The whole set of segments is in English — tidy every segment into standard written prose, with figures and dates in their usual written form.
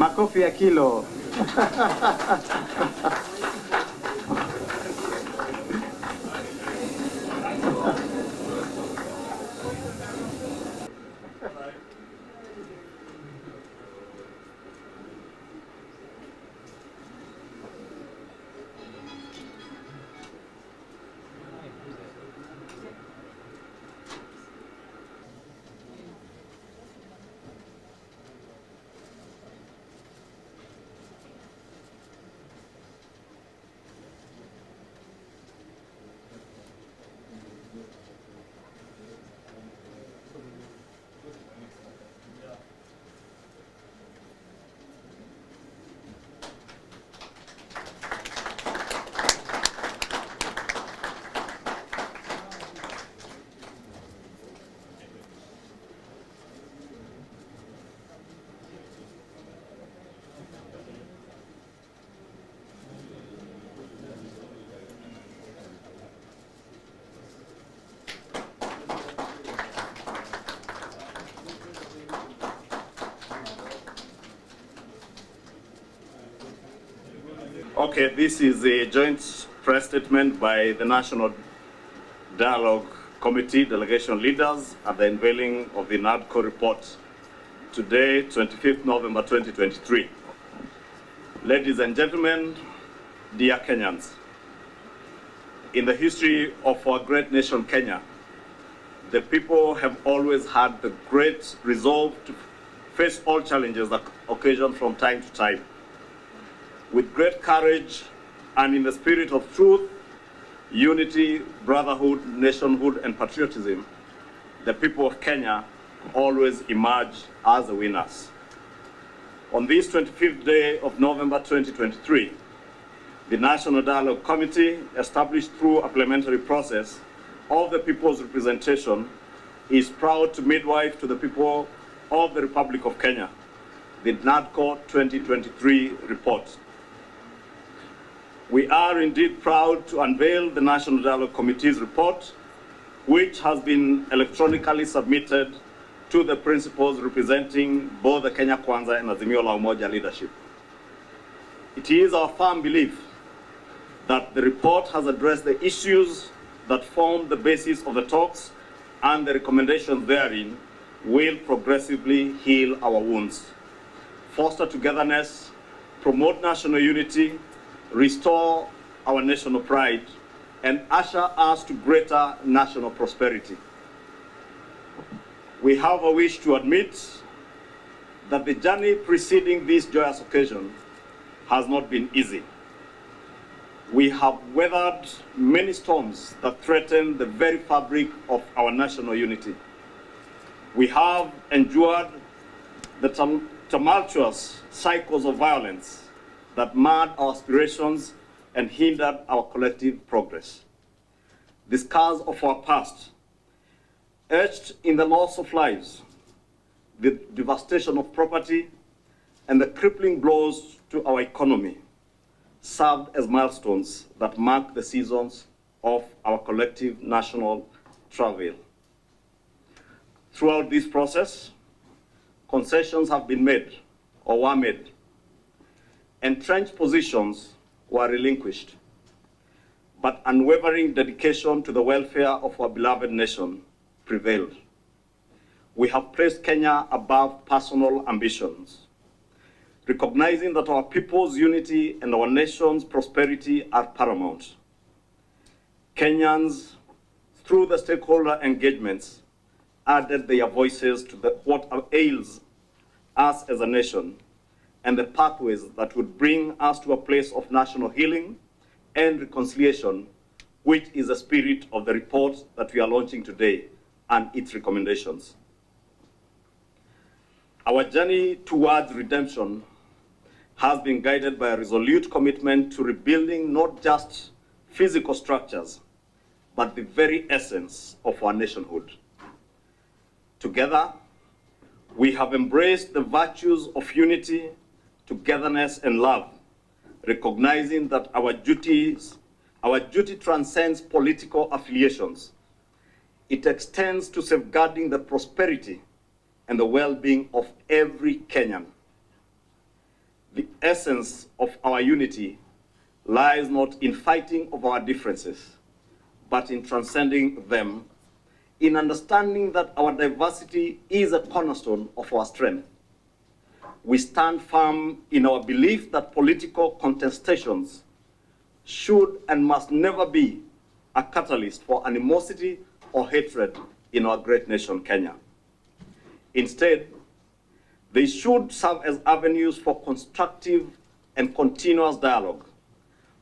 Makofi ya kilo. Okay, this is a joint press statement by the National Dialogue Committee delegation leaders at the unveiling of the Nadco report today, 25th November 2023. Ladies and gentlemen, dear Kenyans, in the history of our great nation, Kenya, the people have always had the great resolve to face all challenges that occasion from time to time. With great courage and in the spirit of truth, unity, brotherhood, nationhood, and patriotism, the people of Kenya always emerge as the winners. On this 25th day of November 2023, the National Dialogue Committee, established through a parliamentary process of the people's representation, is proud to midwife to the people of the Republic of Kenya the Nadco 2023 report. We are indeed proud to unveil the National Dialogue Committee's report, which has been electronically submitted to the principals representing both the Kenya Kwanza and Azimio la Umoja leadership. It is our firm belief that the report has addressed the issues that form the basis of the talks, and the recommendations therein will progressively heal our wounds, foster togetherness, promote national unity, restore our national pride, and usher us to greater national prosperity. We have a wish to admit that the journey preceding this joyous occasion has not been easy. We have weathered many storms that threaten the very fabric of our national unity. We have endured the tumultuous cycles of violence that marred our aspirations and hindered our collective progress. The scars of our past, etched in the loss of lives, the devastation of property, and the crippling blows to our economy, served as milestones that mark the seasons of our collective national travail. Throughout this process, concessions have been made or were made. Entrenched positions were relinquished, but unwavering dedication to the welfare of our beloved nation prevailed. We have placed Kenya above personal ambitions, recognizing that our people's unity and our nation's prosperity are paramount. Kenyans, through the stakeholder engagements, added their voices to what ails us as a nation, and the pathways that would bring us to a place of national healing and reconciliation, which is the spirit of the report that we are launching today and its recommendations. Our journey towards redemption has been guided by a resolute commitment to rebuilding not just physical structures, but the very essence of our nationhood. Together, we have embraced the virtues of unity, togetherness, and love, recognizing that our duty transcends political affiliations. It extends to safeguarding the prosperity and the well-being of every Kenyan. The essence of our unity lies not in fighting over our differences, but in transcending them, in understanding that our diversity is a cornerstone of our strength. We stand firm in our belief that political contestations should and must never be a catalyst for animosity or hatred in our great nation, Kenya. Instead, they should serve as avenues for constructive and continuous dialogue,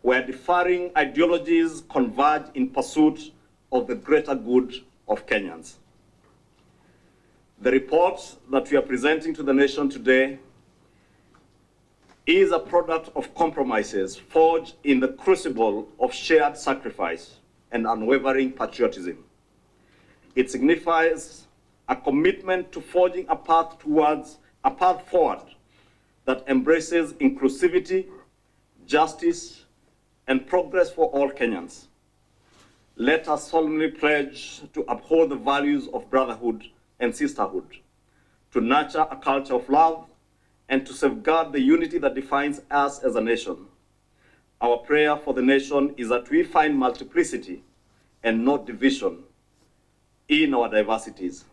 where differing ideologies converge in pursuit of the greater good of Kenyans. The report that we are presenting to the nation today is a product of compromises forged in the crucible of shared sacrifice and unwavering patriotism. It signifies a commitment to forging a path forward that embraces inclusivity, justice, and progress for all Kenyans. Let us solemnly pledge to uphold the values of brotherhood and sisterhood, to nurture a culture of love, and to safeguard the unity that defines us as a nation. Our prayer for the nation is that we find multiplicity and not division in our diversities,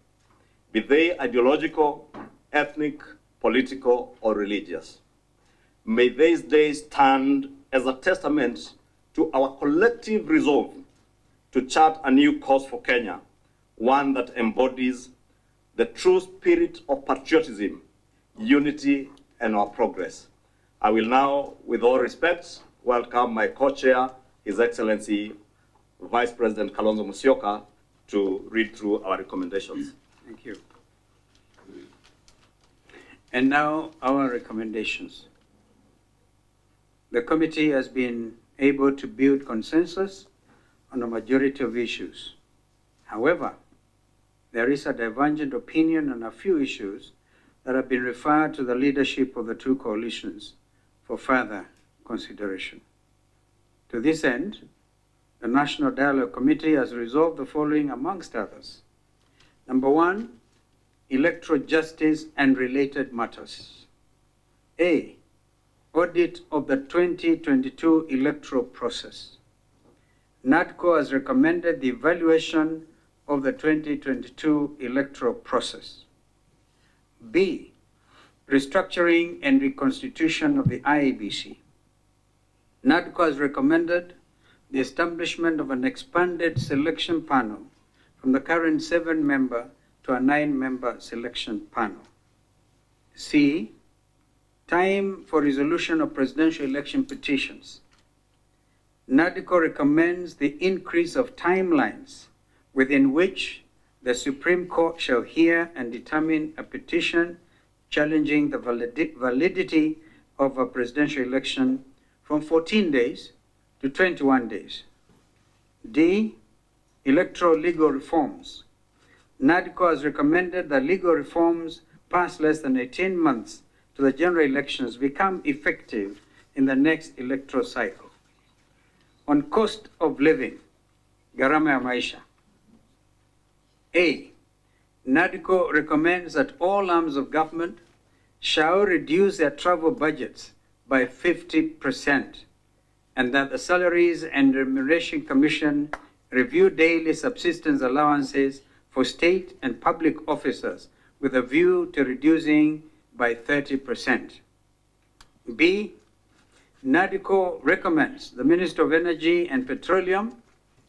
be they ideological, ethnic, political, or religious. May these days stand as a testament to our collective resolve to chart a new course for Kenya, one that embodies the true spirit of patriotism, unity, and our progress. I will now, with all respect, welcome my co-chair, His Excellency Vice President Kalonzo Musyoka, to read through our recommendations. Thank you. And now our recommendations. The committee has been able to build consensus on a majority of issues. However, there is a divergent opinion on a few issues that have been referred to the leadership of the two coalitions for further consideration. To this end, the National Dialogue Committee has resolved the following amongst others. Number one, electoral justice and related matters. A, audit of the 2022 electoral process. Nadco has recommended the evaluation of the 2022 electoral process. B, restructuring and reconstitution of the IEBC. Nadco has recommended the establishment of an expanded selection panel from the current 7-member to a 9-member selection panel. C, time for resolution of presidential election petitions. Nadco recommends the increase of timelines within which the Supreme Court shall hear and determine a petition challenging the validity of a presidential election from 14 days to 21 days. D, electoral legal reforms. Nadco has recommended that legal reforms passed less than 18 months to the general elections become effective in the next electoral cycle. On cost of living, gharama ya maisha. A, Nadco recommends that all arms of government shall reduce their travel budgets by 50%, and that the Salaries and Remuneration Commission review daily subsistence allowances for state and public officers with a view to reducing by 30%. B, Nadco recommends the Minister of Energy and Petroleum,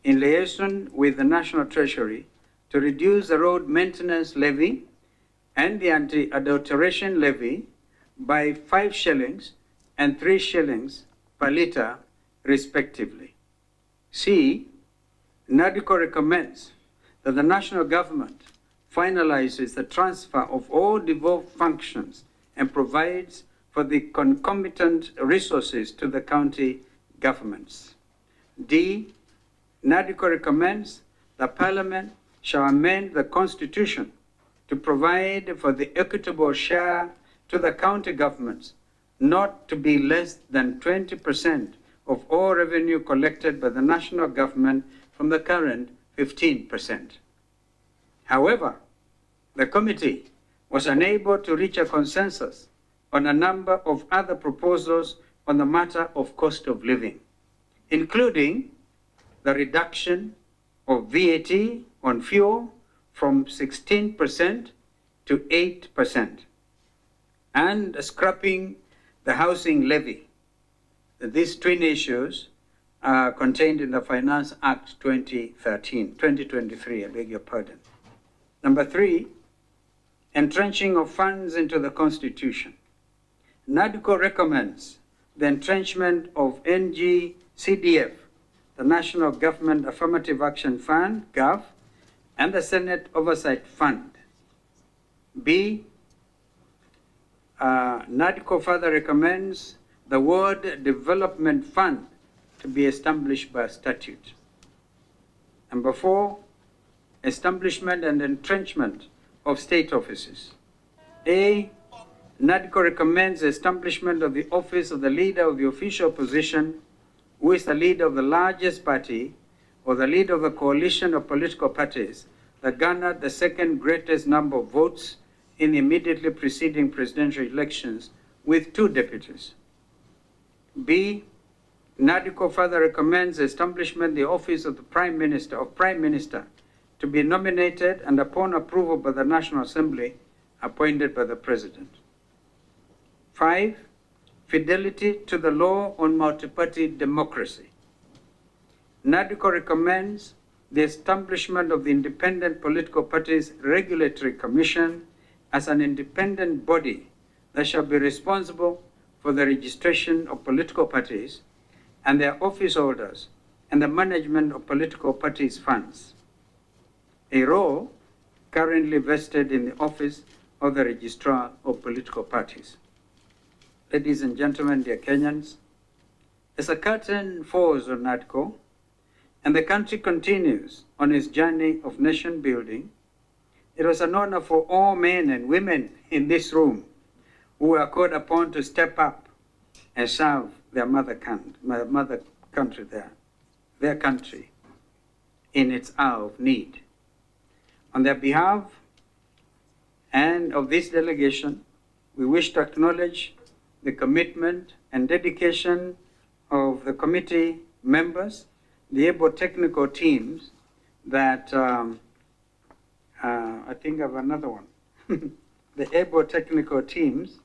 in liaison with the National Treasury, to reduce the road maintenance levy and the anti-adulteration levy by 5 shillings and 3 shillings per litre, respectively. C, Nadco recommends that the national government finalizes the transfer of all devolved functions and provides for the concomitant resources to the county governments. D, Nadco recommends that Parliament shall amend the Constitution to provide for the equitable share to the county governments not to be less than 20% of all revenue collected by the national government from the current 15%. However, the committee was unable to reach a consensus on a number of other proposals on the matter of cost of living, including the reduction of VAT on fuel from 16% to 8%, and scrapping the housing levy. These twin issues are contained in the Finance Act 2023, I beg your pardon. Number 3, entrenching of funds into the Constitution. Nadco recommends the entrenchment of NGCDF, the National Government Affirmative Action Fund, GAF, and the Senate Oversight Fund. B, Nadco further recommends the Ward Development Fund to be established by statute. Number 4, establishment and entrenchment of state offices. A, Nadco recommends the establishment of the office of the leader of the official opposition, who is the leader of the largest party or the leader of a coalition of political parties that garnered the second greatest number of votes in the immediately preceding presidential elections, with 2 deputies. B, Nadco further recommends the establishment of the office of the Prime Minister to be nominated and, upon approval by the National Assembly, appointed by the President. 5, fidelity to the law on multi-party democracy. Nadco recommends the establishment of the Independent Political Parties Regulatory Commission as an independent body that shall be responsible for the registration of political parties and their office holders and the management of political parties' funds, a role currently vested in the office of the Registrar of Political Parties. Ladies and gentlemen, dear Kenyans, as the curtain falls on Nadco and the country continues on its journey of nation building, it was an honor for all men and women in this room who were called upon to step up and serve their mother country, their country in its hour of need. On their behalf and of this delegation, we wish to acknowledge the commitment and dedication of the committee members, the able technical teams that I think I have another one. The able technical teams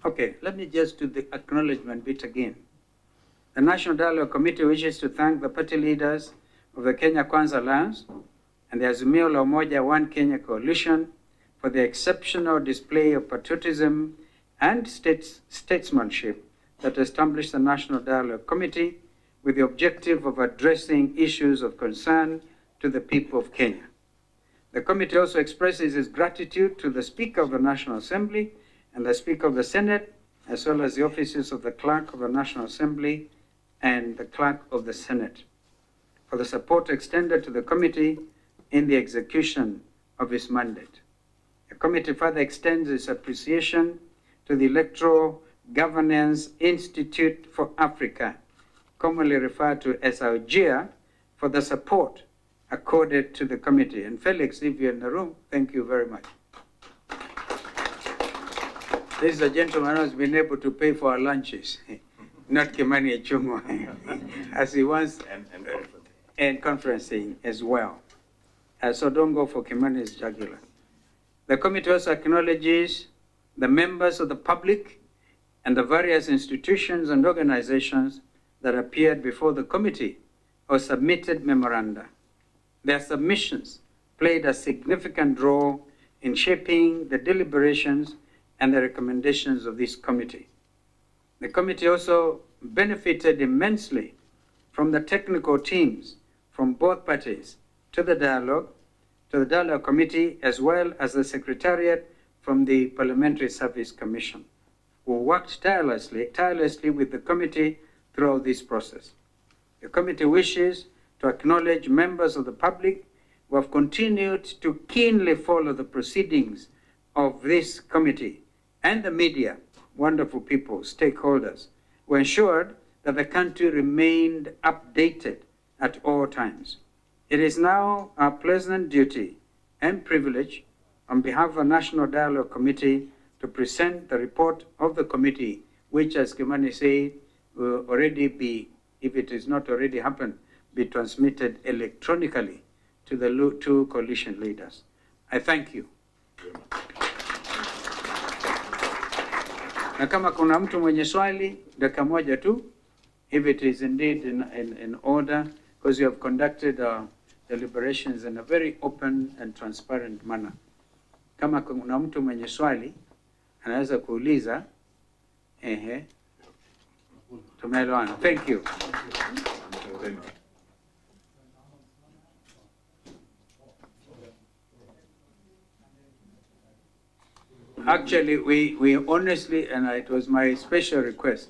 okay, let me just do the acknowledgement bit again. The National Dialogue Committee wishes to thank the party leaders of the Kenya Kwanza Alliance and the Azimio la Umoja One Kenya Coalition for their exceptional display of patriotism and statesmanship that established the National Dialogue Committee with the objective of addressing issues of concern to the people of Kenya. The committee also expresses its gratitude to the Speaker of the National Assembly and the Speaker of the Senate, as well as the offices of the Clerk of the National Assembly and the Clerk of the Senate, for the support extended to the committee in the execution of its mandate. The committee further extends its appreciation to the Electoral Governance Institute for Africa, commonly referred to as ALGIA, for the support accorded to the committee. And Felix, if you're in the room, thank you very much. This is a gentleman who has been able to pay for our lunches, not Kimani Echungwa, as he wants, and conferencing as well. So don't go for Kimani's jugular. The committee also acknowledges the members of the public and the various institutions and organizations that appeared before the committee or submitted memoranda. Their submissions played a significant role in shaping the deliberations and the recommendations of this committee. The committee also benefited immensely from the technical teams from both parties to the dialogue committee, as well as the secretariat from the Parliamentary Service Commission, who worked tirelessly with the committee throughout this process. The committee wishes to acknowledge members of the public who have continued to keenly follow the proceedings of this committee, and the media, wonderful people, stakeholders, who ensured that the country remained updated at all times. It is now our pleasant duty and privilege on behalf of the National Dialogue Committee to present the report of the committee, which, as Kimani said, will already be, if it is not already happened, be transmitted electronically to the two coalition leaders. I thank you. Na kama kuna mtu mwenye swali, dakika moja tu, if it is indeed in order, because you have conducted deliberations in a very open and transparent manner. Kama kuna mtu mwenye swali, anaweza kuuliza. Tumeelewana. Thank you. Actually, we honestly, and it was my special request,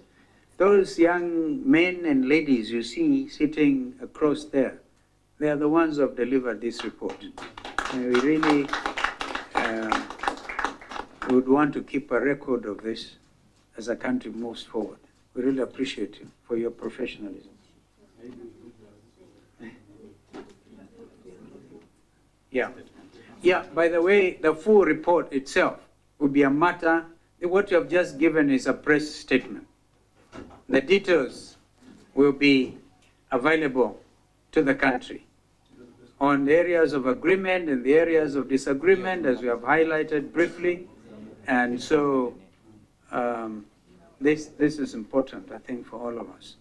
those young men and ladies you see sitting across there, they are the ones who have delivered this report. And we really would want to keep a record of this as the country moves forward. We really appreciate you for your professionalism. Yeah, by the way, the full report itself will be a matter, what you have just given is a press statement. The details will be available to the country on the areas of agreement and the areas of disagreement, as we have highlighted briefly. And so this is important, I think, for all of us.